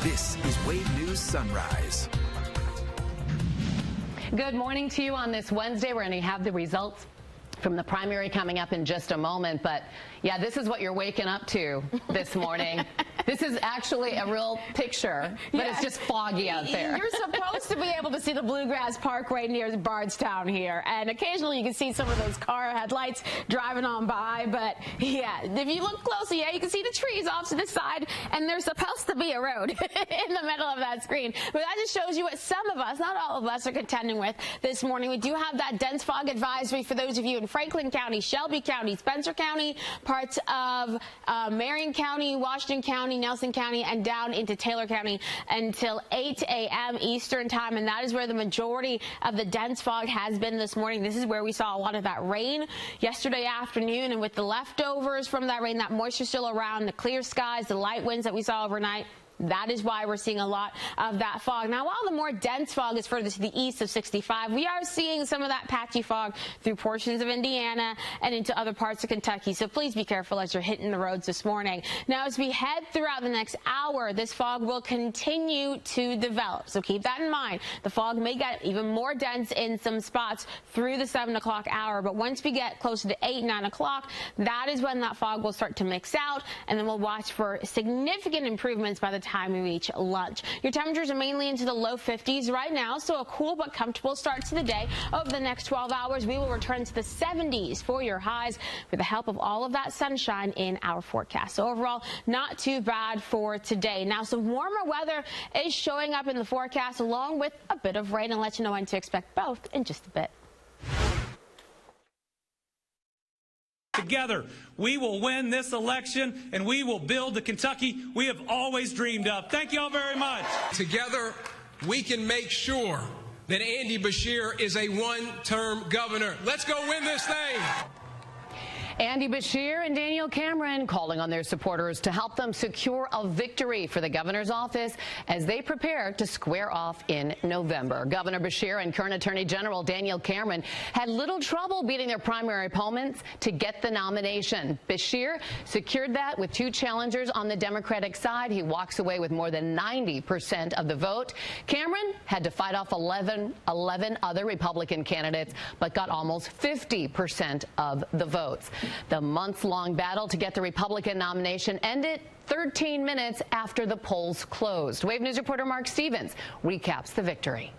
This is Wave News Sunrise. Good morning to you on this Wednesday. We're going to have the results from the primary coming up in just a moment. But yeah, this is what you're waking up to this morning. This is actually a real picture, but it's just foggy out there. You're supposed to be able to see the Bluegrass Parkway near Bardstown here, and occasionally you can see some of those car headlights driving on by. But yeah, if you look closely, yeah, you can see the trees off to the side, and there's supposed to be a road in the middle of that screen. But that just shows you what some of us, not all of us, are contending with this morning. We do have that dense fog advisory for those of you in Franklin County, Shelby County, Spencer County, parts of Marion County, Washington County, Nelson County, and down into Taylor County until 8 a.m. Eastern time, and that is where the majority of the dense fog has been this morning. This is where we saw a lot of that rain yesterday afternoon, and with the leftovers from that rain, that moisture still around, the clear skies, the light winds that we saw overnight, that is why we're seeing a lot of that fog. Now, while the more dense fog is further to the east of 65, we are seeing some of that patchy fog through portions of Indiana and into other parts of Kentucky. So please be careful as you're hitting the roads this morning. Now, as we head throughout the next hour, this fog will continue to develop. So keep that in mind. The fog may get even more dense in some spots through the 7 o'clock hour. But once we get closer to 8, 9 o'clock, that is when that fog will start to mix out. And then we'll watch for significant improvements by the time we reach lunch. Your temperatures are mainly into the low 50s right now, so a cool but comfortable start to the day. Over the next 12 hours, we will return to the 70s for your highs with the help of all of that sunshine in our forecast. So overall, not too bad for today. Now, some warmer weather is showing up in the forecast along with a bit of rain. I'll let you know when to expect both in just a bit. Together, we will win this election, and we will build the Kentucky we have always dreamed of. Thank you all very much. Together, we can make sure that Andy Beshear is a one-term governor. Let's go win this thing. Andy Beshear and Daniel Cameron calling on their supporters to help them secure a victory for the governor's office as they prepare to square off in November. Governor Beshear and current Attorney General Daniel Cameron had little trouble beating their primary opponents to get the nomination. Beshear secured that with 2 challengers on the Democratic side. He walks away with more than 90% of the vote. Cameron had to fight off 11 other Republican candidates, but got almost 50% of the votes. The months-long battle to get the Republican nomination ended 13 minutes after the polls closed. Wave News reporter Mark Stevens recaps the victory.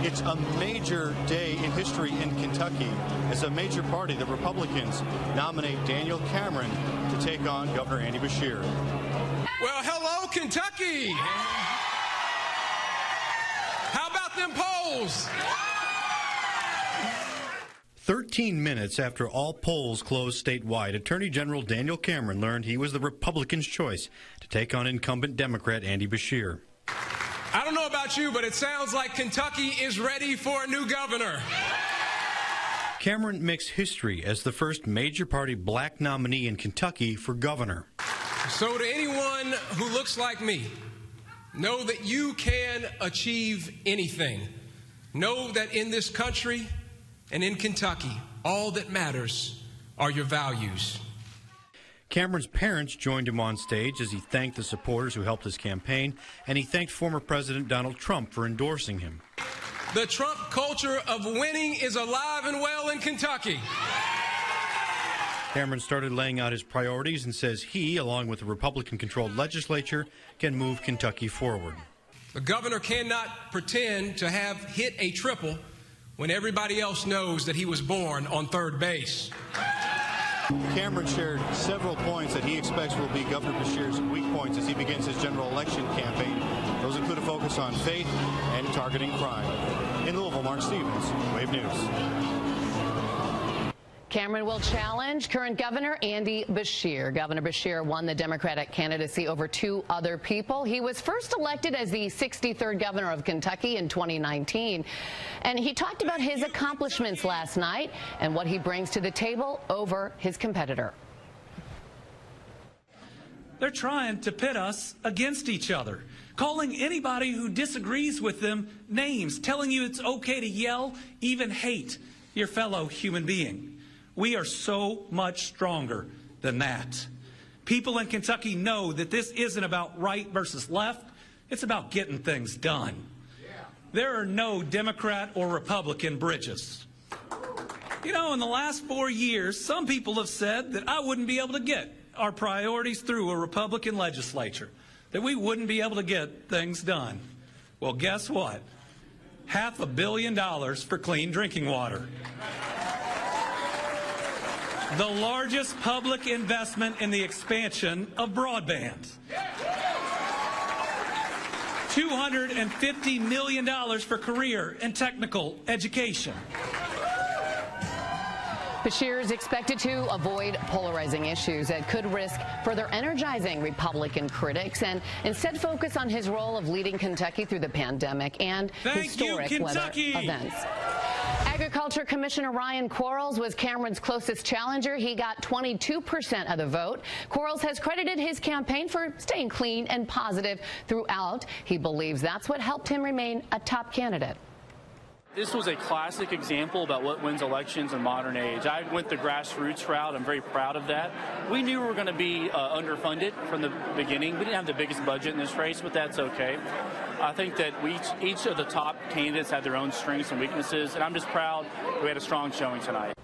It's a major day in history in Kentucky as a major party, the Republicans, nominate Daniel Cameron to take on Governor Andy Beshear. Well, hello, Kentucky. How about them polls? 13 minutes after all polls closed statewide, Attorney General Daniel Cameron learned he was the Republicans' choice to take on incumbent Democrat Andy Beshear. I don't know about you, but it sounds like Kentucky is ready for a new governor. Cameron makes history as the first major party black nominee in Kentucky for governor. So to anyone who looks like me, know that you can achieve anything. Know that in this country and in Kentucky, all that matters are your values. Cameron's parents joined him on stage as he thanked the supporters who helped his campaign, and he thanked former President Donald Trump for endorsing him. The Trump culture of winning is alive and well in Kentucky. Cameron started laying out his priorities and says he, along with the Republican-controlled legislature, can move Kentucky forward. The governor cannot pretend to have hit a triple when everybody else knows that he was born on third base. Cameron shared several points that he expects will be Governor Beshear's weak points as he begins his general election campaign. Those include a focus on faith and targeting crime. In Louisville, Mark Stevens, Wave News. Cameron will challenge current Governor Andy Beshear. Governor Beshear won the Democratic candidacy over 2 other people. He was first elected as the 63rd governor of Kentucky in 2019. And he talked about his accomplishments last night and what he brings to the table over his competitor. They're trying to pit us against each other, calling anybody who disagrees with them names, telling you it's okay to yell, even hate your fellow human being. We are so much stronger than that. People in Kentucky know that this isn't about right versus left. It's about getting things done. There are no Democrat or Republican bridges. You know, in the last 4 years, some people have said that I wouldn't be able to get our priorities through a Republican legislature, that we wouldn't be able to get things done. Well, guess what? $500 million for clean drinking water. The largest public investment in the expansion of broadband. $250 million for career and technical education. Beshear is expected to avoid polarizing issues that could risk further energizing Republican critics and instead focus on his role of leading Kentucky through the pandemic and historic weather events. Agriculture Commissioner Ryan Quarles was Cameron's closest challenger. He got 22% of the vote. Quarles has credited his campaign for staying clean and positive throughout. He believes that's what helped him remain a top candidate. This was a classic example about what wins elections in modern age. I went the grassroots route. I'm very proud of that. We knew we were going to be underfunded from the beginning. We didn't have the biggest budget in this race, but that's okay. I think that each of the top candidates had their own strengths and weaknesses, and I'm just proud we had a strong showing tonight.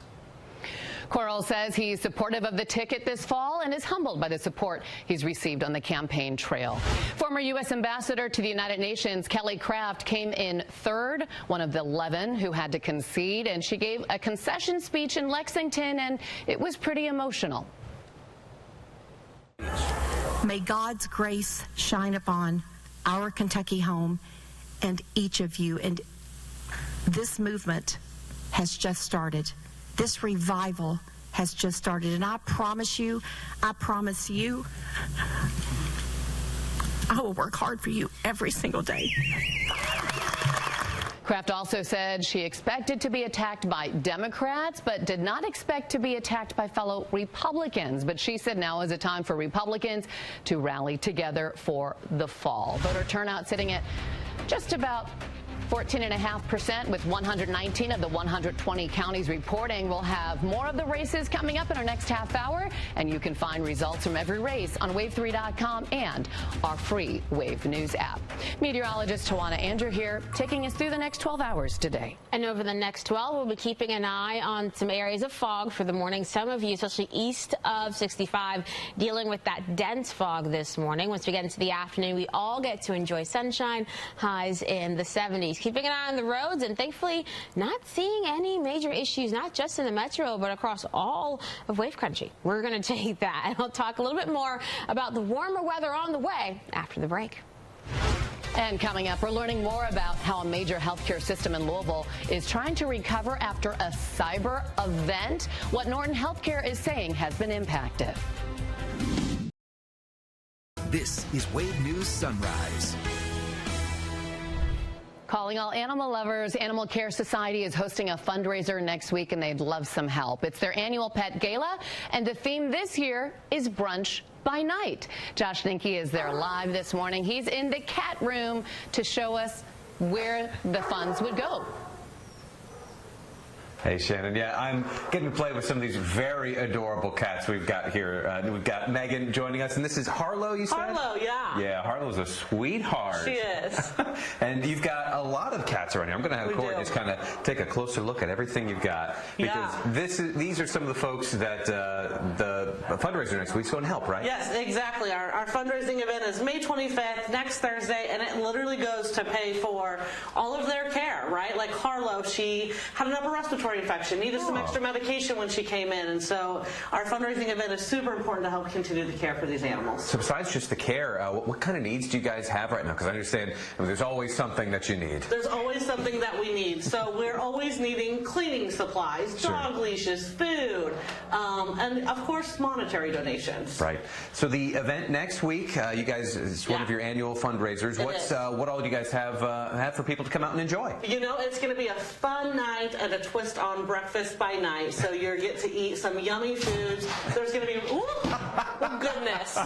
Quarles says he's supportive of the ticket this fall and is humbled by the support he's received on the campaign trail. Former U.S. Ambassador to the United Nations, Kelly Craft, came in third, one of the 11 who had to concede, and she gave a concession speech in Lexington, and it was pretty emotional. May God's grace shine upon our Kentucky home and each of you. And this movement has just started. This revival has just started, and I promise you, I will work hard for you every single day. Craft also said she expected to be attacked by Democrats, but did not expect to be attacked by fellow Republicans. But she said now is a time for Republicans to rally together for the fall. Voter turnout sitting at just about 14.5%, with 119 of the 120 counties reporting. We'll have more of the races coming up in our next half hour, and you can find results from every race on wave3.com and our free Wave News app. Meteorologist Tawana Andrew here, taking us through the next 12 hours today. And over the next 12, we'll be keeping an eye on some areas of fog for the morning. Some of you, especially east of 65, dealing with that dense fog this morning. Once we get into the afternoon, we all get to enjoy sunshine, highs in the 70s. Keeping an eye on the roads, and thankfully not seeing any major issues, not just in the metro, but across all of Wave Country. We're going to take that, and I'll talk a little bit more about the warmer weather on the way after the break. And coming up, we're learning more about how a major healthcare system in Louisville is trying to recover after a cyber event. What Norton Healthcare is saying has been impacted. This is Wave News Sunrise. Calling all animal lovers, Animal Care Society is hosting a fundraiser next week, and they'd love some help. It's their annual pet gala, and the theme this year is brunch by night. Josh Ninke is there live this morning. He's in the cat room to show us where the funds would go. Hey, Shannon. Yeah, I'm getting to play with some of these very adorable cats we've got here. We've got Megan joining us, and this is Harlow, you said? Harlow, yeah. Yeah, Harlow's a sweetheart. She is. And you've got a lot of cats around here. I'm going to have Corey just kind of take a closer look at everything you've got. Because these are some of the folks that the fundraiser next week's going to help, right? Yes, exactly. Our fundraising event is May 25th, next Thursday, and it literally goes to pay for all of their care, right? Like Harlow, she had an upper respiratory infection, needed some extra medication when she came in, and so our fundraising event is super important to help continue the care for these animals. So besides just the care, what kind of needs do you guys have right now? Because I understand there's always something that you need. There's always something that we need. So we're always needing cleaning supplies, dog leashes, food, and of course monetary donations. Right. So the event next week, you guys, it's one of your annual fundraisers. What all do you guys have for people to come out and enjoy? You know, it's going to be a fun night and a twist on breakfast by night. So you get to eat some yummy foods. There's going to be goodness.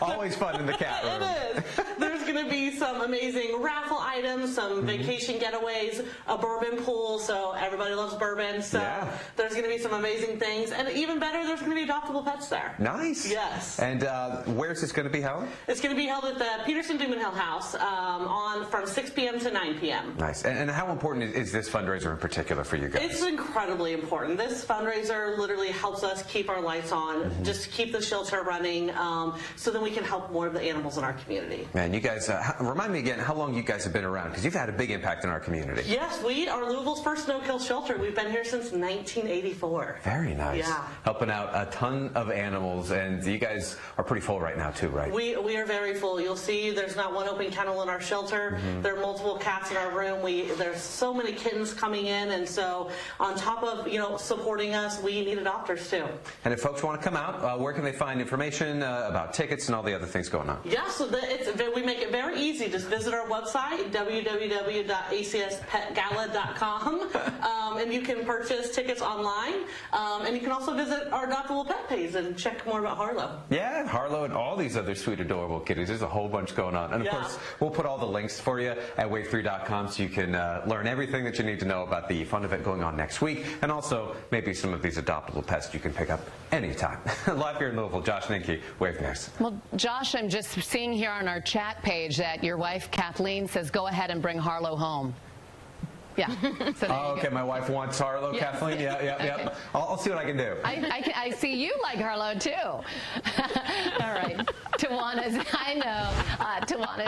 Always fun in the cat room. It is. There's going to be some amazing raffle items, some vacation getaways, a bourbon pool, so everybody loves bourbon. So there's going to be some amazing things. And even better, there's going to be adoptable pets there. Nice. Yes. And where's this going to be held? It's going to be held at the Peterson Dumenhill House from 6 p.m. to 9 p.m. Nice. And how important is this fundraiser in particular for you guys? It's incredibly important. This fundraiser literally helps us keep our lights on, just keep the shelter running, so then we can help more of the animals in our community. Man, you guys, remind me again how long you guys have been around, because you've had a big impact in our community. Yes, we are Louisville's first no-kill shelter. We've been here since 1984. Very nice. Yeah. Helping out a ton of animals, and you guys are pretty full right now too, right? We are very full. You'll see there's not one open kennel in our shelter. There are multiple cats in our room. There's so many kittens coming in, and so on top of supporting us, we need adopters too. And if folks want to come out, where can they find information about tickets and all the other things going on? Yeah, so we make it very easy. Just visit our website, www.acspetgala.com, and you can purchase tickets online. And you can also visit our adoptable pet page and check more about Harlow. Yeah, Harlow and all these other sweet, adorable kitties. There's a whole bunch going on. And of course, we'll put all the links for you at wave3.com so you can learn everything that you need to know about the fun event going on next week, and also maybe some of these adoptable pets you can pick up anytime. Live here in Louisville, Josh Ninke, Wave News. Well, Josh, I'm just seeing here on our chat page that your wife, Kathleen, says go ahead and bring Harlow home. Yeah. So okay, my wife wants Harlow, Kathleen. Yeah. I'll see what I can do. I see you like Harlow too. All right. Tawana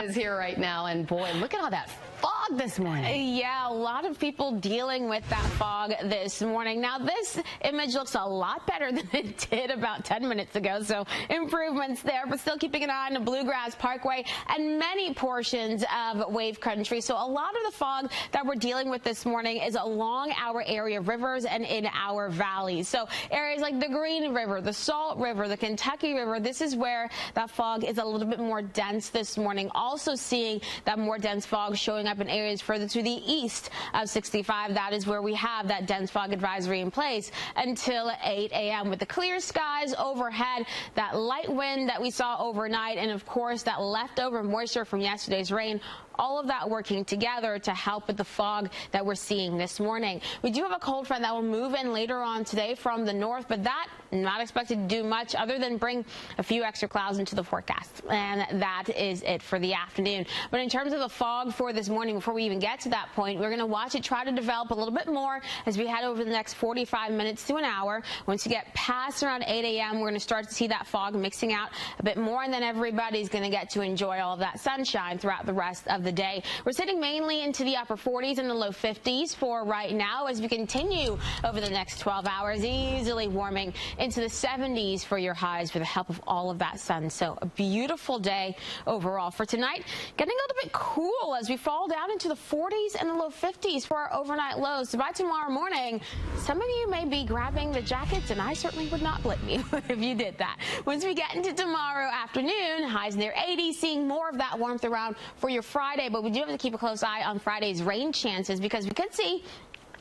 is here right now, and boy, look at all that fog this morning. Yeah, a lot of people dealing with that fog this morning. Now, this image looks a lot better than it did about 10 minutes ago, so improvements there, but still keeping an eye on the Bluegrass Parkway and many portions of Wave Country. So a lot of the fog that we're dealing with this morning is along our area of rivers and in our valleys. So areas like the Green River, the Salt River, the Kentucky River, this is where that fog is a little bit more dense this morning. Also seeing that more dense fog showing up in areas further to the east of 65. That is where we have that dense fog advisory in place until 8 a.m. with the clear skies overhead, that light wind that we saw overnight, and of course that leftover moisture from yesterday's rain. All of that working together to help with the fog that we're seeing this morning. We do have a cold front that will move in later on today from the north, but that not expected to do much other than bring a few extra clouds into the forecast. And that is it for the afternoon. But in terms of the fog for this morning, before we even get to that point, we're going to watch it try to develop a little bit more as we head over the next 45 minutes to an hour. Once you get past around 8 a.m., we're going to start to see that fog mixing out a bit more, and then everybody's going to get to enjoy all of that sunshine throughout the rest of the day. We're sitting mainly into the upper 40s and the low 50s for right now as we continue over the next 12 hours, easily warming into the 70s for your highs with the help of all of that sun. So a beautiful day overall. For tonight, getting a little bit cool as we fall down into the 40s and the low 50s for our overnight lows. So by tomorrow morning, some of you may be grabbing the jackets, and I certainly would not blame you if you did that. Once we get into tomorrow afternoon, highs near 80, seeing more of that warmth around for your Friday, but we do have to keep a close eye on Friday's rain chances because we could see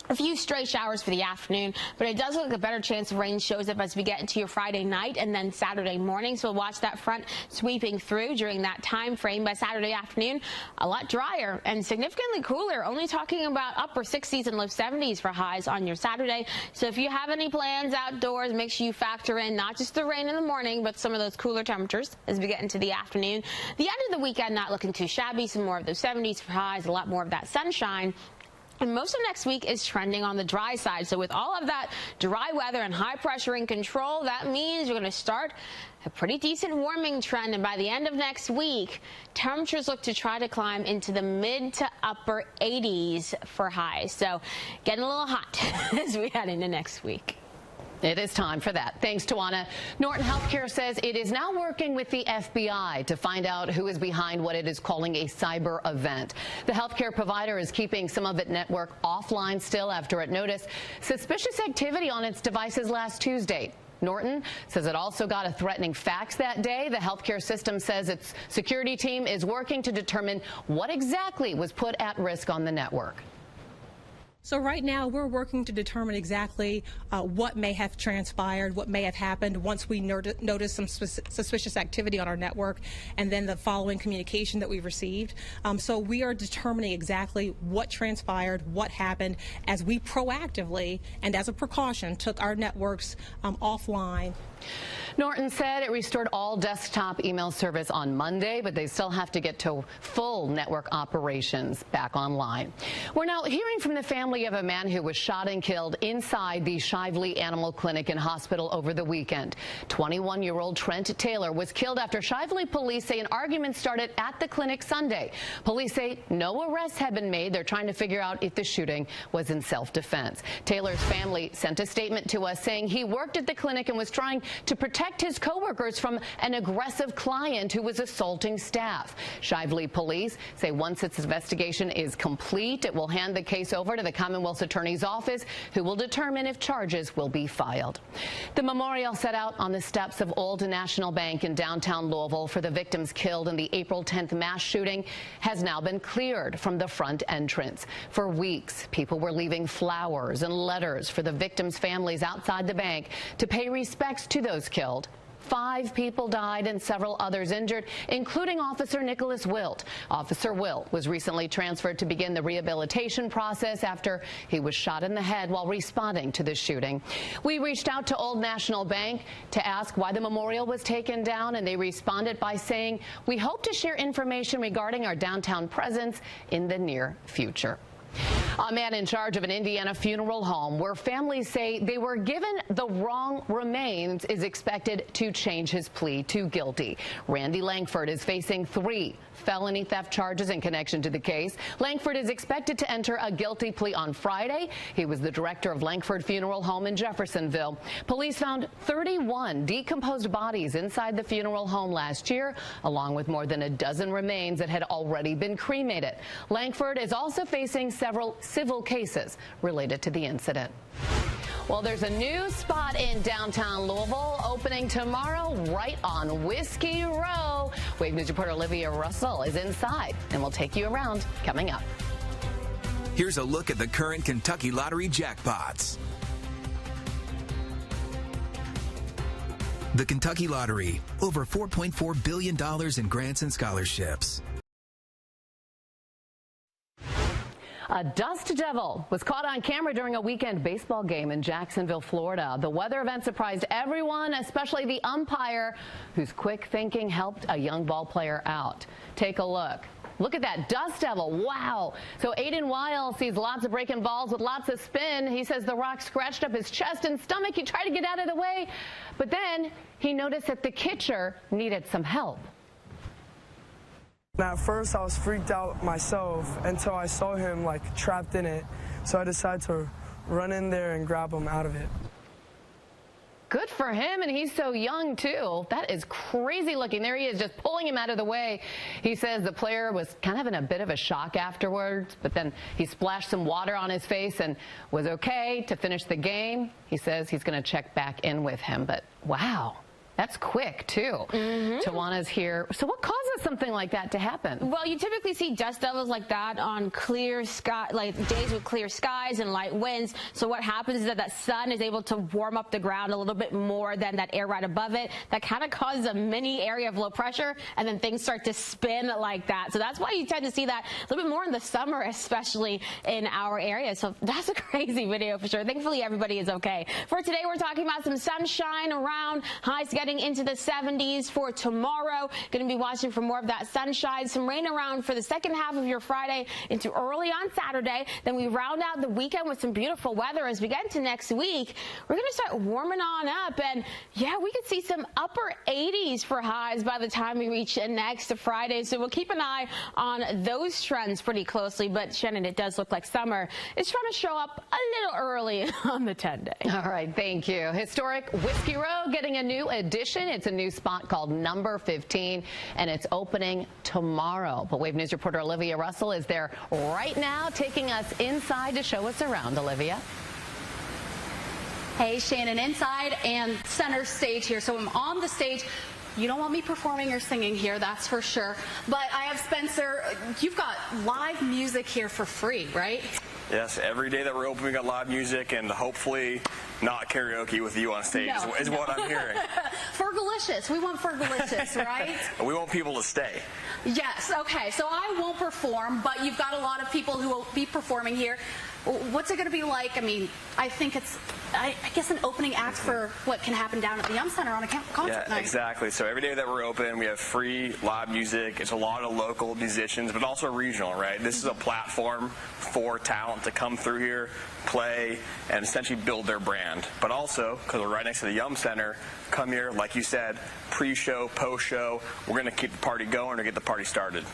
a few stray showers for the afternoon, but it does look like a better chance of rain shows up as we get into your Friday night and then Saturday morning. So we'll watch that front sweeping through during that time frame. By Saturday afternoon, a lot drier and significantly cooler, only talking about upper 60s and low 70s for highs on your Saturday. So if you have any plans outdoors, make sure you factor in not just the rain in the morning, but some of those cooler temperatures as we get into the afternoon. The end of the weekend not looking too shabby, some more of those 70s for highs, a lot more of that sunshine. And most of next week is trending on the dry side. So with all of that dry weather and high pressure in control, that means you're going to start a pretty decent warming trend. And by the end of next week, temperatures look to try to climb into the mid to upper 80s for highs. So getting a little hot as we head into next week. It is time for that. Thanks, Tawana. Norton Healthcare says it is now working with the FBI to find out who is behind what it is calling a cyber event. The healthcare provider is keeping some of its network offline still after it noticed suspicious activity on its devices last Tuesday. Norton says it also got a threatening fax that day. The healthcare system says its security team is working to determine what exactly was put at risk on the network. So right now we're working to determine exactly what may have transpired, what may have happened once we notice some suspicious activity on our network, and then the following communication that we've received. So we are determining exactly what transpired, what happened, as we proactively and as a precaution took our networks offline. Norton said it restored all desktop email service on Monday, but they still have to get to full network operations back online. We're now hearing from the family of a man who was shot and killed inside the Shively Animal Clinic and Hospital over the weekend. 21-year-old Trent Taylor was killed after Shively police say an argument started at the clinic Sunday. Police say no arrests have been made. They're trying to figure out if the shooting was in self-defense. Taylor's family sent a statement to us saying he worked at the clinic and was trying to protect his coworkers from an aggressive client who was assaulting staff. Shively police say once its investigation is complete, it will hand the case over to the Commonwealth's Attorney's Office, who will determine if charges will be filed. The memorial set out on the steps of Old National Bank in downtown Louisville for the victims killed in the April 10th mass shooting has now been cleared from the front entrance. For weeks, people were leaving flowers and letters for the victims' families outside the bank to pay respects to those killed. 5 people died and several others injured, including Officer Nicholas Wilt. Officer Wilt was recently transferred to begin the rehabilitation process after he was shot in the head while responding to the shooting. We reached out to Old National Bank to ask why the memorial was taken down, and they responded by saying, "We hope to share information regarding our downtown presence in the near future." A man in charge of an Indiana funeral home where families say they were given the wrong remains is expected to change his plea to guilty. Randy Langford is facing 3 felony theft charges in connection to the case. Langford is expected to enter a guilty plea on Friday. He was the director of Langford Funeral Home in Jeffersonville. Police found 31 decomposed bodies inside the funeral home last year, along with more than a dozen remains that had already been cremated. Langford is also facing several civil cases related to the incident. Well, there's a new spot in downtown Louisville opening tomorrow right on Whiskey Row. Wave News reporter Olivia Russell is inside and will take you around coming up. Here's a look at the current Kentucky Lottery jackpots. The Kentucky Lottery, over $4.4 billion in grants and scholarships. A dust devil was caught on camera during a weekend baseball game in Jacksonville, Florida. The weather event surprised everyone, especially the umpire, whose quick thinking helped a young ball player out. Take a look. Look at that dust devil. Wow. So Aiden Weil sees lots of breaking balls with lots of spin. He says the rock scratched up his chest and stomach. He tried to get out of the way, but then he noticed that the catcher needed some help. At first, I was freaked out myself until I saw him trapped in it. So I decided to run in there and grab him out of it. Good for him, and he's so young, too. That is crazy looking. There he is, just pulling him out of the way. He says the player was kind of in a bit of a shock afterwards, but then he splashed some water on his face and was okay to finish the game. He says he's going to check back in with him, but wow. That's quick, too. Tawana's here. So what causes something like that to happen? Well, you typically see dust devils like that on clear sky, days with clear skies and light winds. So what happens is that sun is able to warm up the ground a little bit more than that air right above it. That kind of causes a mini area of low pressure, and then things start to spin like that. So that's why you tend to see that a little bit more in the summer, especially in our area. So that's a crazy video for sure. Thankfully, everybody is okay. For today, we're talking about some sunshine around, highs getting into the 70s for tomorrow. Going to be watching for more of that sunshine. Some rain around for the second half of your Friday into early on Saturday. Then we round out the weekend with some beautiful weather as we get into next week. We're going to start warming on up, and yeah, we could see some upper 80s for highs by the time we reach next Friday. So we'll keep an eye on those trends pretty closely. But Shannon, it does look like summer is trying to show up a little early on the 10-day. All right, thank you. Historic Whiskey Row getting a new addition. It's a new spot called Number 15, and it's opening tomorrow. But Wave News reporter Olivia Russell is there right now, taking us inside to show us around. Olivia. Hey, Shannon, inside and center stage here. So I'm on the stage. You don't want me performing or singing here, that's for sure. But I have Spencer. You've got live music here for free, right? Yes, every day that we're open, we got live music and hopefully not karaoke with you on stage is what I'm hearing. Fergalicious. We want Fergalicious, right? We want people to stay. Yes, okay. So I won't perform, but you've got a lot of people who will be performing here. What's it going to be like? I mean, I think it's, I guess, an opening act for what can happen down at the Yum Center on a concert night. Exactly. So every day that we're open, we have free live music. It's a lot of local musicians, but also regional, right? This is a platform for talent to come through here, play, and essentially build their brand. But also, because we're right next to the Yum Center, come here, like you said, pre-show, post-show. We're going to keep the party going or get the party started.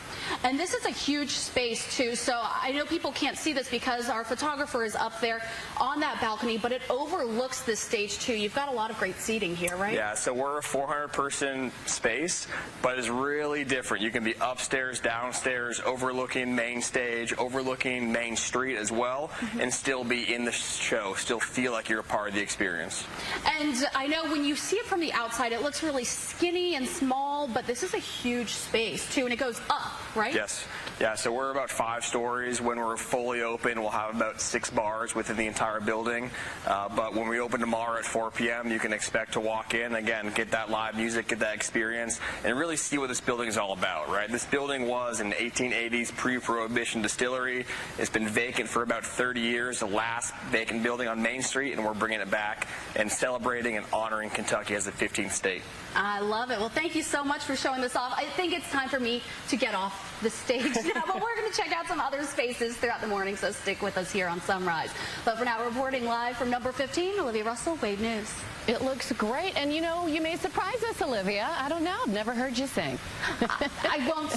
And this is a huge space, too. So I know people can't see this because our photographer is up there on that balcony, but it overlooks this stage, too. You've got a lot of great seating here, right? Yeah, so we're a 400-person space, but it's really different. You can be upstairs, downstairs, overlooking main stage, overlooking Main Street as well, and still be in the show, still feel like you're a part of the experience. And I know when you see it from the outside, it looks really skinny and small, but this is a huge space, too, and it goes up, right? Yes. Yeah, so we're about 5 stories. When we're fully open, we'll have about 6 bars within the entire building. But when we open tomorrow at 4 p.m., you can expect to walk in, again, get that live music, get that experience, and really see what this building is all about, right? This building was an 1880s pre-Prohibition distillery. It's been vacant for about 30 years, the last vacant building on Main Street, and we're bringing it back and celebrating and honoring Kentucky as the 15th state. I love it. Well, thank you so much for showing this off. I think it's time for me to get off the stage now, but we're going to check out some other spaces throughout the morning, so stick with us here on Sunrise. But for now, reporting live from number 15, Olivia Russell, Wave News. It looks great, and you know, you may surprise us, Olivia. I don't know. I've never heard you sing. I won't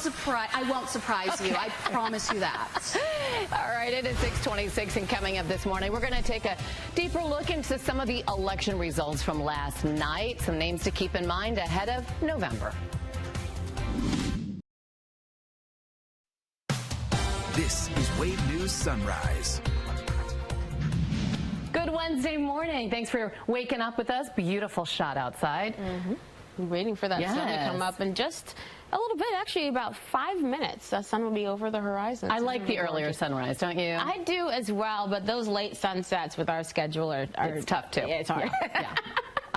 surprise you. I promise you that. All right, it is 6:26, and coming up this morning, we're going to take a deeper look into some of the election results from last night. Some names to keep in mind ahead of November. This is Wave News Sunrise. Good Wednesday morning. Thanks for waking up with us. Beautiful shot outside. I'm waiting for that sun to come up in just a little bit, actually about 5 minutes. The sun will be over the horizon. I like the earlier sunrise, don't you? I do as well, but those late sunsets with our schedule are it's tough too. It's hard. Yeah.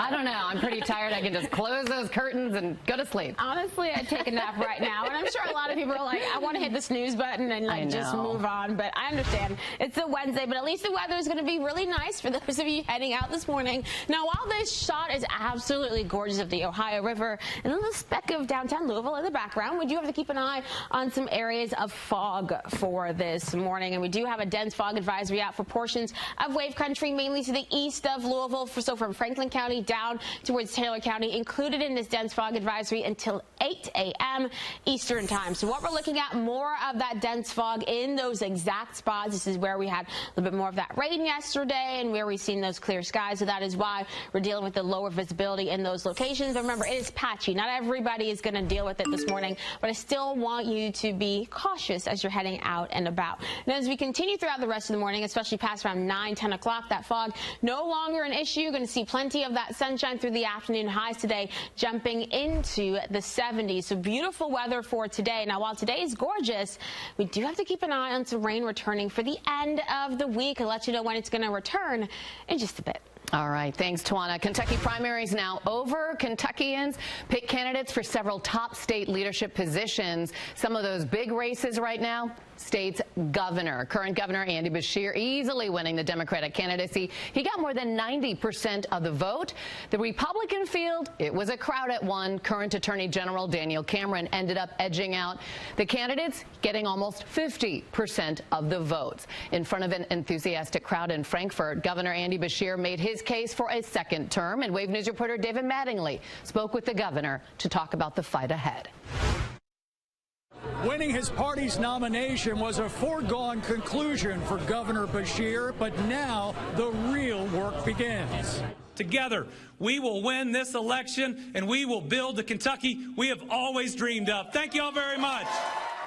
I don't know. I'm pretty tired. I can just close those curtains and go to sleep. Honestly, I'd take a nap right now. And I'm sure a lot of people are like, I want to hit the snooze button and like just move on. But I understand. It's a Wednesday, but at least the weather is going to be really nice for those of you heading out this morning. Now, while this shot is absolutely gorgeous of the Ohio River and then the speck of downtown Louisville in the background, we do have to keep an eye on some areas of fog for this morning. And we do have a dense fog advisory out for portions of Wave Country, mainly to the east of Louisville. So from Franklin County down towards Taylor County, included in this dense fog advisory until 8 a.m. Eastern time. So what we're looking at, more of that dense fog in those exact spots. This is where we had a little bit more of that rain yesterday and where we've seen those clear skies. So that is why we're dealing with the lower visibility in those locations. But remember, it is patchy. Not everybody is going to deal with it this morning, but I still want you to be cautious as you're heading out and about. And as we continue throughout the rest of the morning, especially past around 9, 10 o'clock, that fog no longer an issue. You're going to see plenty of that sunshine through the afternoon. Highs today jumping into the 70s. So beautiful weather for today. Now, while today is gorgeous, we do have to keep an eye on some rain returning for the end of the week. I'll let you know when it's going to return in just a bit. All right. Thanks, Tawana. Kentucky primaries now over. Kentuckians pick candidates for several top state leadership positions. Some of those big races right now, state's governor. Current Governor Andy Beshear easily winning the Democratic candidacy. He got more than 90% of the vote. The Republican field, it was a crowd at one. Current Attorney General Daniel Cameron ended up edging out the candidates, getting almost 50% of the votes. In front of an enthusiastic crowd in Frankfort, Governor Andy Beshear made his case for a second term, and Wave News reporter David Mattingly spoke with the governor to talk about the fight ahead. Winning his party's nomination was a foregone conclusion for Governor Beshear, but now the real work begins. Together, we will win this election, and we will build the Kentucky we have always dreamed of. Thank you all very much.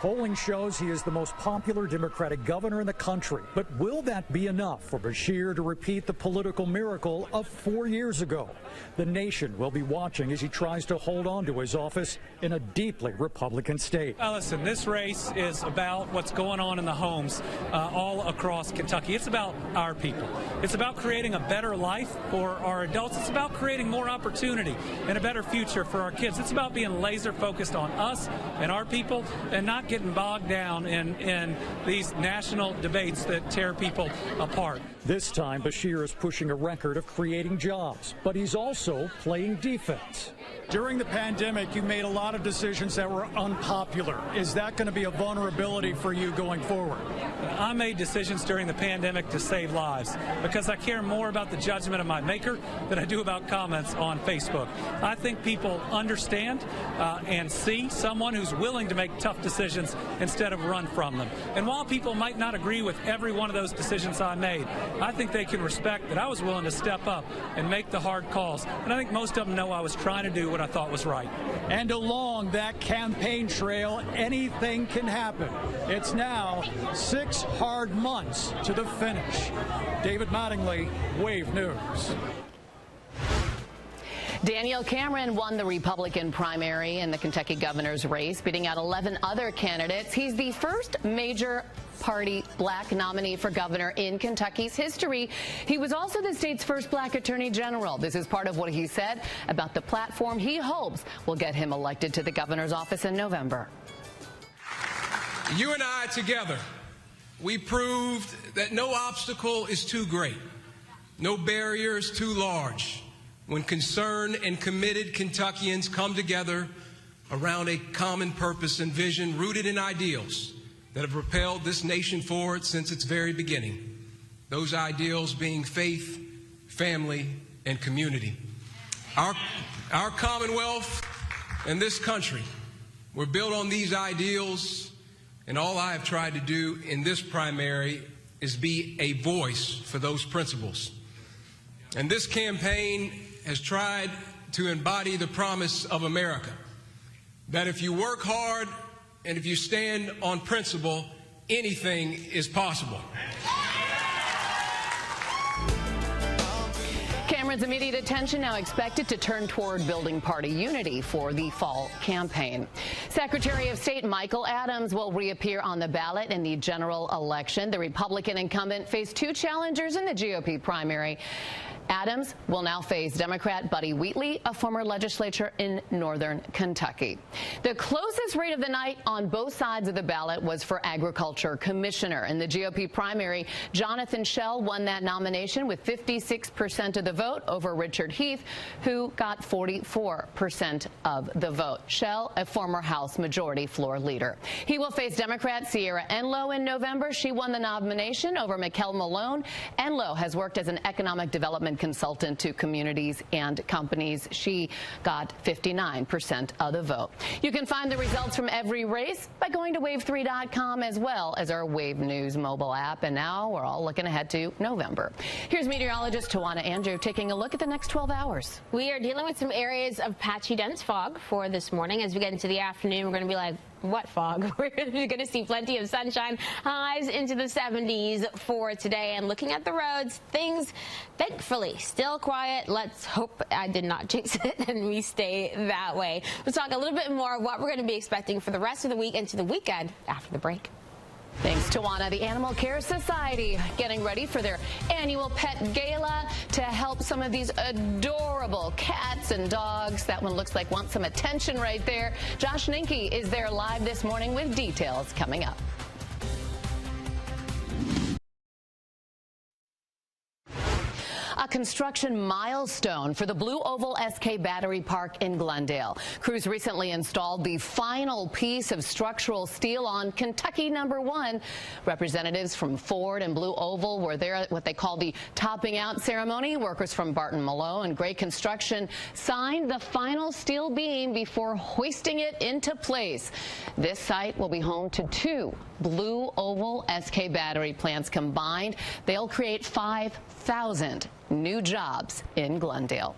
Polling shows he is the most popular Democratic governor in the country. But will that be enough for Beshear to repeat the political miracle of 4 years ago? The nation will be watching as he tries to hold on to his office in a deeply Republican state. Listen, this race is about what's going on in the homes all across Kentucky. It's about our people. It's about creating a better life for our adults. It's about creating more opportunity and a better future for our kids. It's about being laser focused on us and our people and not getting bogged down in these national debates that tear people apart. This time, Beshear is pushing a record of creating jobs, but he's also playing defense. During the pandemic, you made a lot of decisions that were unpopular. Is that going to be a vulnerability for you going forward? I made decisions during the pandemic to save lives because I care more about the judgment of my maker than I do about comments on Facebook. I think people understand and see someone who's willing to make tough decisions instead of run from them. And while people might not agree with every one of those decisions I made, I think they can respect that I was willing to step up and make the hard calls. And I think most of them know I was trying to do what I thought was right. And along that campaign trail, anything can happen. It's now 6 hard months to the finish. David Mattingly, Wave News. Daniel Cameron won the Republican primary in the Kentucky governor's race, beating out 11 other candidates. He's the first major party black nominee for governor in Kentucky's history. He was also the state's first black attorney general. This is part of what he said about the platform he hopes will get him elected to the governor's office in November. You and I together, we proved that no obstacle is too great, no barrier is too large when concerned and committed Kentuckians come together around a common purpose and vision rooted in ideals that have propelled this nation forward since its very beginning. Those ideals being faith, family, and community. Our Commonwealth and this country were built on these ideals, and all I have tried to do in this primary is be a voice for those principles. And this campaign has tried to embody the promise of America, that if you work hard and if you stand on principle, anything is possible. Cameron's immediate attention now expected to turn toward building party unity for the fall campaign. Secretary of State Michael Adams will reappear on the ballot in the general election. The Republican incumbent faced 2 challengers in the GOP primary. Adams will now face Democrat Buddy Wheatley, a former legislator in northern Kentucky. The closest rate of the night on both sides of the ballot was for agriculture commissioner. In the GOP primary, Jonathan Schell won that nomination with 56% of the vote over Richard Heath, who got 44% of the vote. Schell, a former House Majority Floor leader. He will face Democrat Sierra Enlow in November. She won the nomination over Mikkel Malone. Enlow has worked as an economic development consultant to communities and companies. She got 59% of the vote. You can find the results from every race by going to wave3.com as well as our Wave News mobile app. And now we're all looking ahead to November. Here's meteorologist Tawana Andrew taking a look at the next 12 hours. We are dealing with some areas of patchy dense fog for this morning. As we get into the afternoon, we're going to be like, what fog? We're going to see plenty of sunshine, highs into the 70s for today. And looking at the roads, things thankfully still quiet. Let's hope I did not jinx it and we stay that way. We'll talk a little bit more of what we're going to be expecting for the rest of the week into the weekend after the break. Thanks, Tawana. The Animal Care Society getting ready for their annual pet gala to help some of these adorable cats and dogs. That one looks like wants some attention right there. Josh Ninke is there live this morning with details coming up. A construction milestone for the Blue Oval SK Battery Park in Glendale. Crews recently installed the final piece of structural steel on Kentucky #1. Representatives from Ford and Blue Oval were there at what they call the topping out ceremony. Workers from Barton Malone and Gray Construction signed the final steel beam before hoisting it into place. This site will be home to 2 Blue Oval SK battery plants combined. They'll create 5,000 new jobs in Glendale.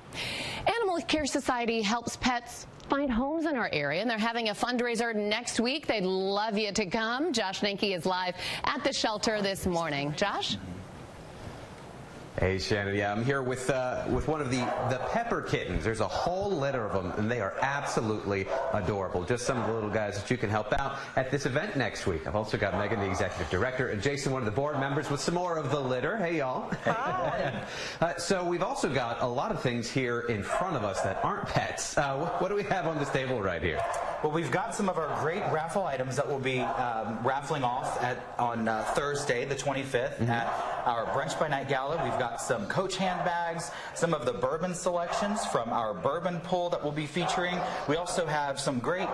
Animal Care Society helps pets find homes in our area, and they're having a fundraiser next week. They'd love you to come. Josh Ninke is live at the shelter this morning. Josh? Hey, Shannon. Yeah, I'm here with one of the Pepper kittens. There's a whole litter of them, and they are absolutely adorable. Just some of the little guys that you can help out at this event next week. I've also got Megan, the executive director, and Jason, one of the board members, with some more of the litter. Hey, y'all. Hi. So we've also got a lot of things here in front of us that aren't pets. What do we have on this table right here? Well, we've got some of our great raffle items that we'll be raffling off on Thursday, the 25th, at our Brunch by Night Gala. We've got some Coach handbags, some of the bourbon selections from our bourbon pool that we'll be featuring. We also have some great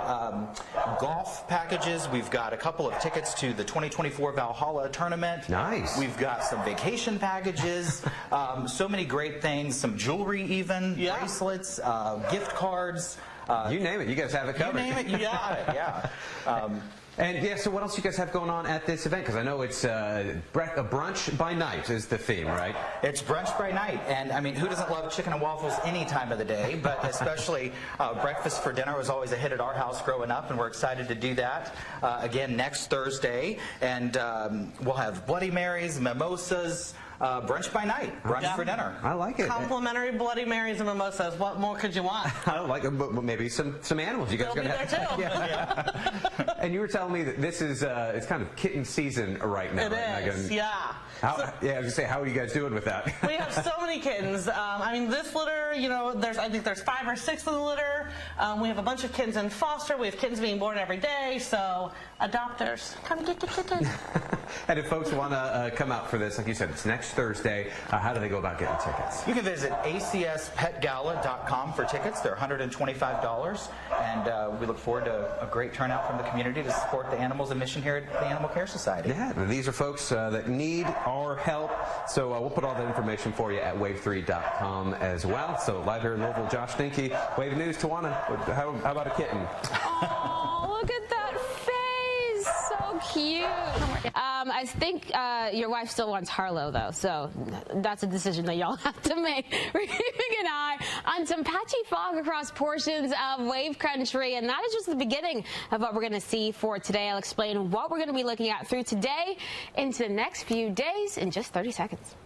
golf packages. We've got a couple of tickets to the 2024 Valhalla tournament. Nice. We've got some vacation packages, so many great things, some jewelry even, bracelets, gift cards. You name it, you guys have it covered. You name it, you got it, yeah. And yeah, so what else you guys have going on at this event? Because I know it's a brunch by night is the theme, right? It's brunch by night, and I mean, who doesn't love chicken and waffles any time of the day? But especially breakfast for dinner was always a hit at our house growing up, and we're excited to do that again next Thursday. And we'll have Bloody Marys, mimosas. Brunch by night, brunch for dinner. I like it. Complimentary Bloody Marys and mimosas. What more could you want? I like it, but maybe some animals. You guys They'll gonna be there too. Yeah. And you were telling me that this is it's kind of kitten season right now. It right, is, Megan? yeah. Yeah, I was gonna say, how are you guys doing with that? We have so many kittens. I mean, this litter, you know, I think there's 5 or 6 in the litter. We have a bunch of kittens in foster. We have kittens being born every day. So adopters, come get the kitten. And if folks want to come out for this, like you said, it's next Thursday. How do they go about getting tickets? You can visit acspetgala.com for tickets. They're $125, and we look forward to a great turnout from the community to support the animals and mission here at the Animal Care Society. Yeah, and these are folks that need our help. So we'll put all that information for you at wave3.com as well. So live here in Louisville, Josh Ninke, Wave News. Tawana, how about a kitten? Oh, look at that face. So cute. I think your wife still wants Harlow, though, so that's a decision that y'all have to make. We're keeping an eye on some patchy fog across portions of wave country, and that is just the beginning of what we're going to see for today. I'll explain what we're going to be looking at through today into the next few days in just 30 seconds.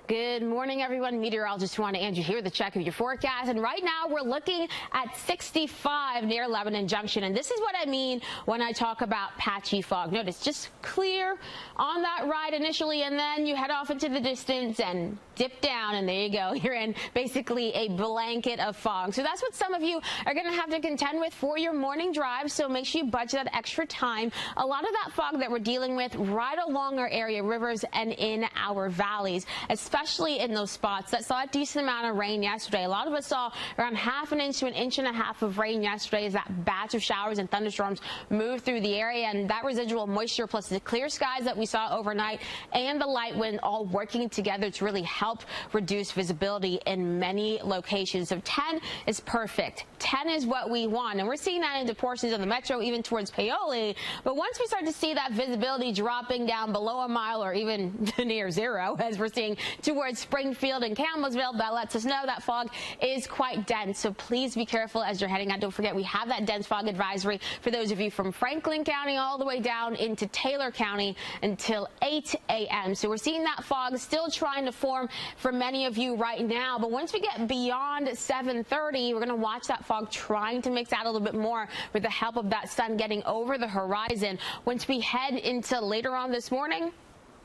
Good morning, everyone. Meteorologist Tawana Andrew here with a check of your forecast. And right now we're looking at 65 near Lebanon Junction. And this is what I mean when I talk about patchy fog. Notice just clear on that ride initially, and then you head off into the distance and dip down, and there you go. You're in basically a blanket of fog. So that's what some of you are going to have to contend with for your morning drive. So make sure you budget that extra time. A lot of that fog that we're dealing with right along our area rivers and in our valleys, especially in those spots that saw a decent amount of rain yesterday. A lot of us saw around 1/2 inch to 1.5 inches of rain yesterday as that batch of showers and thunderstorms moved through the area, and that residual moisture plus the clear skies that we saw overnight and the light wind all working together to really help reduce visibility in many locations. So 10 is perfect. 10 is what we want, and we're seeing that into portions of the metro, even towards Paoli. But once we start to see that visibility dropping down below a mile or even near zero, as we're seeing towards Springfield and Campbellsville, that lets us know that fog is quite dense. So please be careful as you're heading out. Don't forget, we have that dense fog advisory for those of you from Franklin County all the way down into Taylor County until 8 a.m. So we're seeing that fog still trying to form for many of you right now. But once we get beyond 7:30, we're going to watch that fog trying to mix out a little bit more with the help of that sun getting over the horizon. Once we head into later on this morning,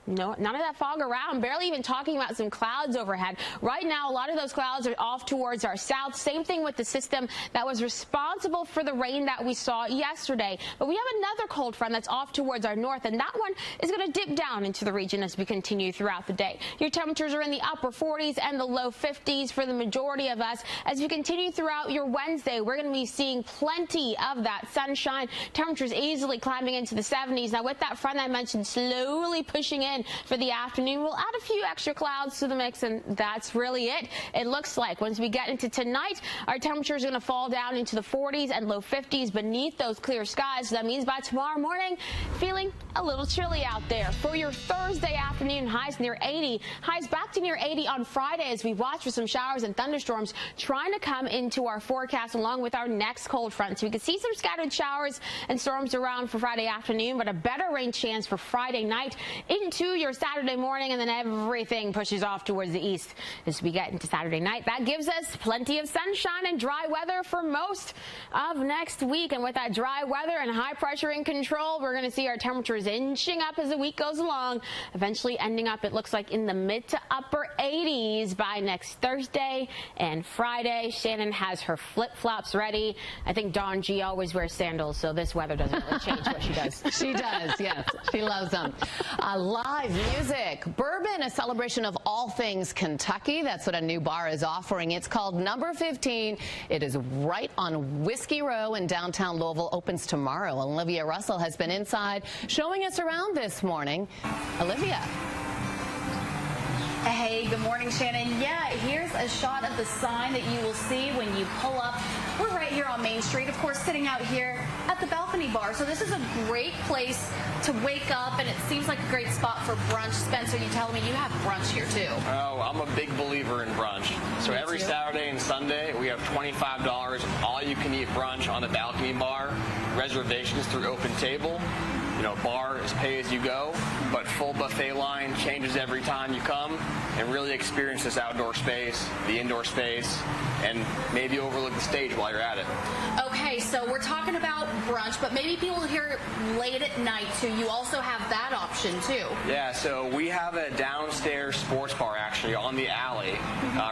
no, none of that fog around, barely even talking about some clouds overhead. Right now, a lot of those clouds are off towards our south. Same thing with the system that was responsible for the rain that we saw yesterday. But we have another cold front that's off towards our north, and that one is going to dip down into the region as we continue throughout the day. Your temperatures are in the upper 40s and the low 50s for the majority of us. As you continue throughout your Wednesday, we're going to be seeing plenty of that sunshine. Temperatures easily climbing into the 70s. Now, with that front I mentioned slowly pushing in, in for the afternoon. We'll add a few extra clouds to the mix, and that's really it. It looks like once we get into tonight, our temperature is going to fall down into the 40s and low 50s beneath those clear skies. So that means by tomorrow morning, feeling a little chilly out there. For your Thursday afternoon, highs near 80. Highs back to near 80 on Friday as we watch for some showers and thunderstorms trying to come into our forecast along with our next cold front. So we could see some scattered showers and storms around for Friday afternoon, but a better rain chance for Friday night into your Saturday morning, and then everything pushes off towards the east as we get into Saturday night. That gives us plenty of sunshine and dry weather for most of next week. And with that dry weather and high pressure in control, we're going to see our temperatures inching up as the week goes along, eventually ending up, it looks like, in the mid to upper 80s by next Thursday and Friday. Shannon has her flip-flops ready. I think Dawn G always wears sandals, so this weather doesn't really change what she does. She does, yes. She loves them. Live music. Bourbon, a celebration of all things Kentucky. That's what a new bar is offering. It's called Number 15. It is right on Whiskey Row in downtown Louisville. Opens tomorrow. Olivia Russell has been inside showing us around this morning. Olivia. Hey, good morning, Shannon. Yeah, here's a shot of the sign that you will see when you pull up. We're right here on Main Street, of course, sitting out here at the Balcony Bar. So this is a great place to wake up, and it seems like a great spot for brunch. Spencer, you tell me you have brunch here, too. Oh, I'm a big believer in brunch. So every Saturday and Sunday, we have $25 all-you-can-eat brunch on the Balcony Bar. Reservations through Open Table. You know, bar is pay as you go, but full buffet line changes every time you come, and really experience this outdoor space, the indoor space, and maybe overlook the stage while you're at it. Okay, so we're talking about brunch, but maybe people here late at night too. You also have that option too. Yeah, so we have a downstairs sports bar actually on the alley,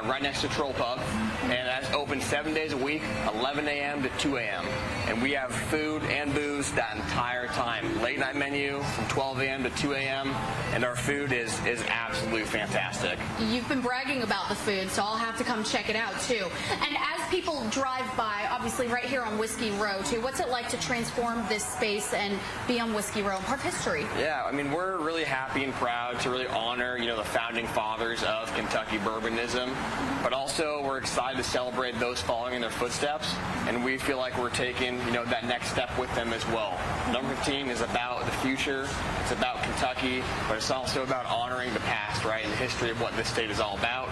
right next to Troll Pub, and that's open 7 days a week, 11 a.m. to 2 a.m. And we have food and booze that entire time. Late night menu from 12 a.m. to 2 a.m. and our food is absolutely fantastic. You've been bragging about the food, so I'll have to come check it out too. And as people drive by, obviously right here on Whiskey Row too, what's it like to transform this space and be on Whiskey Row and part of history? Yeah, I mean, we're really happy and proud to really honor, you know, the founding fathers of Kentucky bourbonism, but also we're excited to celebrate those following in their footsteps, and we feel like we're taking, you know, that next step with them as well. Number 15 is about the future, it's about Kentucky, but it's also about honoring the past, right, and the history of what this state is all about.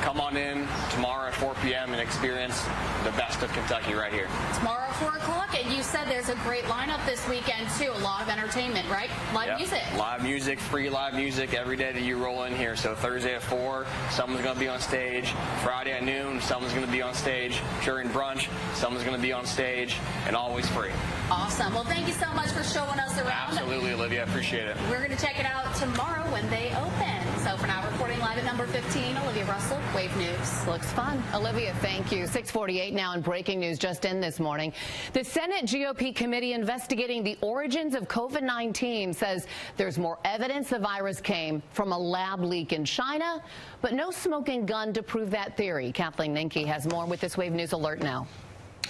Come on in tomorrow at 4 p.m. and experience the best of Kentucky right here. Tomorrow at 4 o'clock, and you said there's a great lineup this weekend too. A lot of entertainment, right? Live music. Live music, free live music every day that you roll in here. So Thursday at 4, someone's going to be on stage. Friday at noon, someone's going to be on stage. During brunch, someone's going to be on stage, and always free. Awesome. Well, thank you so much for showing us around. Absolutely, Olivia. I appreciate it. We're going to check it out tomorrow when they open. So for now, reporting live at Number 15, Olivia Russell, Wave News. Looks fun. Olivia, thank you. 6:48 now, in breaking news just in this morning. The Senate GOP committee investigating the origins of COVID-19 says there's more evidence the virus came from a lab leak in China, but no smoking gun to prove that theory. Kathleen Ninke has more with this Wave News Alert now.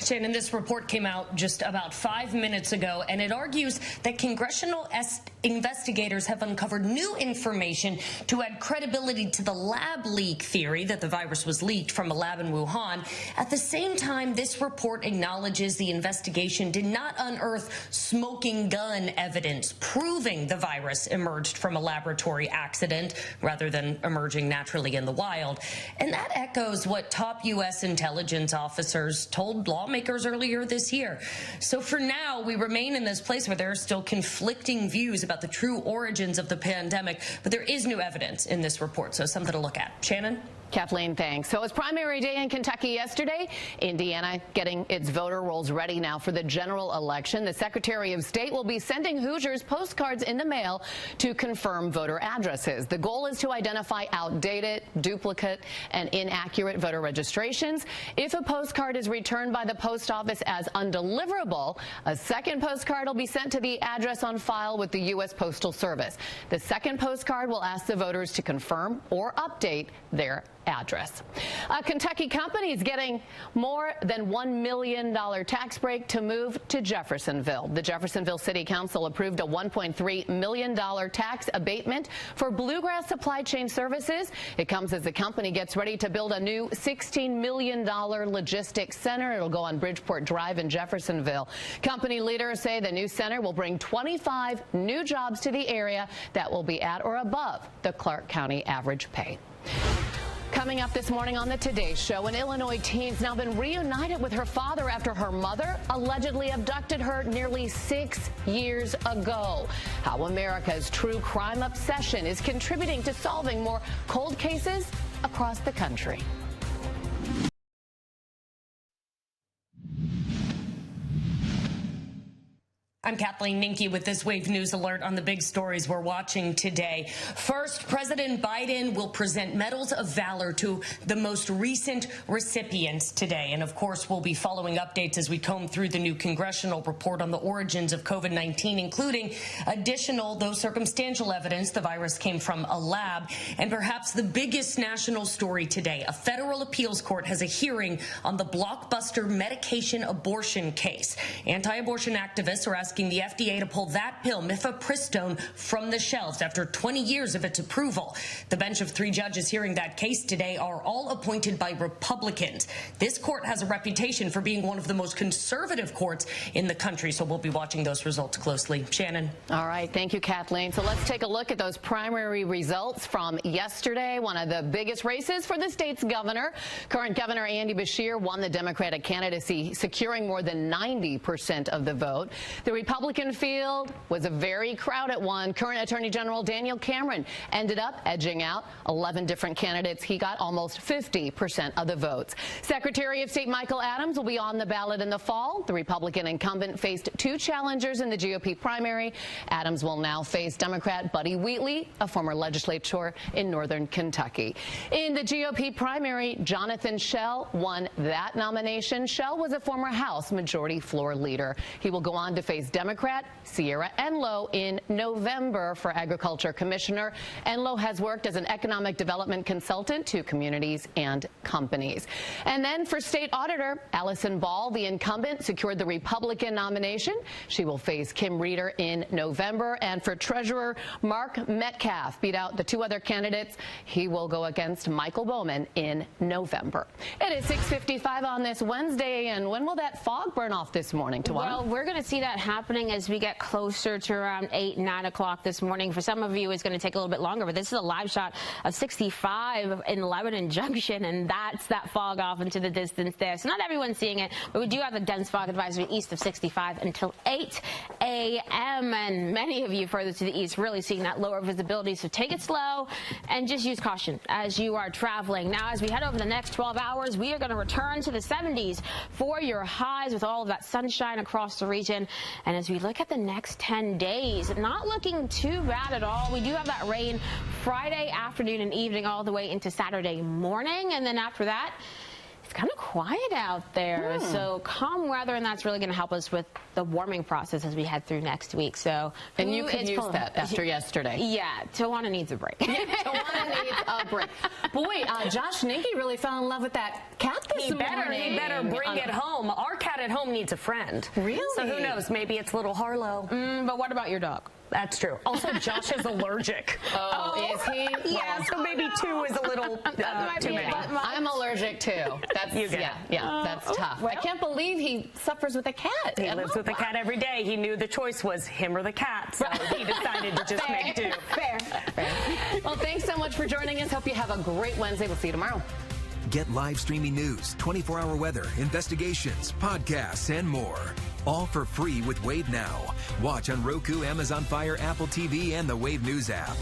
Shannon, this report came out just about 5 minutes ago, and it argues that congressional investigators have uncovered new information to add credibility to the lab leak theory that the virus was leaked from a lab in Wuhan. At the same time, this report acknowledges the investigation did not unearth smoking gun evidence proving the virus emerged from a laboratory accident rather than emerging naturally in the wild. And that echoes what top U.S. intelligence officers told lawmakers earlier this year. So for now, we remain in this place where there are still conflicting views about the true origins of the pandemic, but there is new evidence in this report, so something to look at. Shannon? Kathleen, thanks. So it was primary day in Kentucky yesterday. Indiana getting its voter rolls ready now for the general election. The Secretary of State will be sending Hoosiers postcards in the mail to confirm voter addresses. The goal is to identify outdated, duplicate, and inaccurate voter registrations. If a postcard is returned by the post office as undeliverable, a second postcard will be sent to the address on file with the U.S. Postal Service. The second postcard will ask the voters to confirm or update their address. A Kentucky company is getting more than $1 million tax break to move to Jeffersonville. The Jeffersonville City Council approved a $1.3 million tax abatement for Bluegrass Supply Chain Services. It comes as the company gets ready to build a new $16 million logistics center. It'll go on Bridgeport Drive in Jeffersonville. Company leaders say the new center will bring 25 new jobs to the area that will be at or above the Clark County average pay. Coming up this morning on the Today Show, an Illinois teen's now been reunited with her father after her mother allegedly abducted her nearly 6 years ago. How America's true crime obsession is contributing to solving more cold cases across the country. I'm Kathleen Ninke with this Wave News Alert on the big stories we're watching today. First, President Biden will present Medals of Valor to the most recent recipients today. And of course, we'll be following updates as we comb through the new congressional report on the origins of COVID-19, including additional, though circumstantial evidence the virus came from a lab. And perhaps the biggest national story today, a federal appeals court has a hearing on the blockbuster medication abortion case. Anti-abortion activists are asking the FDA to pull that pill, mifepristone, from the shelves after 20 years of its approval. The bench of 3 judges hearing that case today are all appointed by Republicans. This court has a reputation for being one of the most conservative courts in the country, so we'll be watching those results closely. Shannon. All right. Thank you, Kathleen. So let's take a look at those primary results from yesterday, one of the biggest races for the state's governor. Current Governor Andy Beshear won the Democratic candidacy, securing more than 90% of the vote. The Republican field was a very crowded one. Current Attorney General Daniel Cameron ended up edging out 11 different candidates. He got almost 50% of the votes. Secretary of State Michael Adams will be on the ballot in the fall. The Republican incumbent faced 2 challengers in the GOP primary. Adams will now face Democrat Buddy Wheatley, a former legislator in northern Kentucky. In the GOP primary, Jonathan Schell won that nomination. Schell was a former House Majority Floor Leader. He will go on to face Democrat Sierra Enloe in November for Agriculture Commissioner. Enloe has worked as an economic development consultant to communities and companies. And then for State Auditor, Allison Ball, the incumbent, secured the Republican nomination. She will face Kim Reeder in November. And for Treasurer, Mark Metcalf beat out the 2 other candidates. He will go against Michael Bowman in November. It is 6:55 on this Wednesday, and when will that fog burn off this morning, Tawana? Well, we're going to see that happening as we get closer to around 8, 9 o'clock this morning. For some of you, it's going to take a little bit longer, but this is a live shot of 65 in Lebanon Junction, and that's that fog off into the distance there. So not everyone's seeing it, but we do have a dense fog advisory east of 65 until 8 a.m. And many of you further to the east really seeing that lower visibility. So take it slow and just use caution as you are traveling. Now, as we head over the next 12 hours, we are going to return to the 70s for your highs with all of that sunshine across the region. And as we look at the next 10 days, not looking too bad at all. We do have that rain Friday afternoon and evening all the way into Saturday morning. And then after that, it's kind of quiet out there. So calm weather, and that's really going to help us with the warming process as we head through next week. So, and you could use that after yesterday. Yeah, Tawana needs a break. Tawana needs a break. Boy, Josh Ninke really fell in love with that cat this morning. He better bring it home. Our cat at home needs a friend. Really? So who knows? Maybe it's little Harlow. But what about your dog? That's true. Also, Josh is allergic. Oh, is he? Yeah, so maybe 2 is a little too many. I'm allergic too. That's that's tough. Well, I can't believe he suffers with a cat. He lives with a cat every day. He knew the choice was him or the cat, so he decided to just make do. Fair. Well, thanks so much for joining us. Hope you have a great Wednesday. We'll see you tomorrow. Get live streaming news, 24-hour weather, investigations, podcasts, and more. All for free with Wave Now. Watch on Roku, Amazon Fire, Apple TV, and the Wave News app.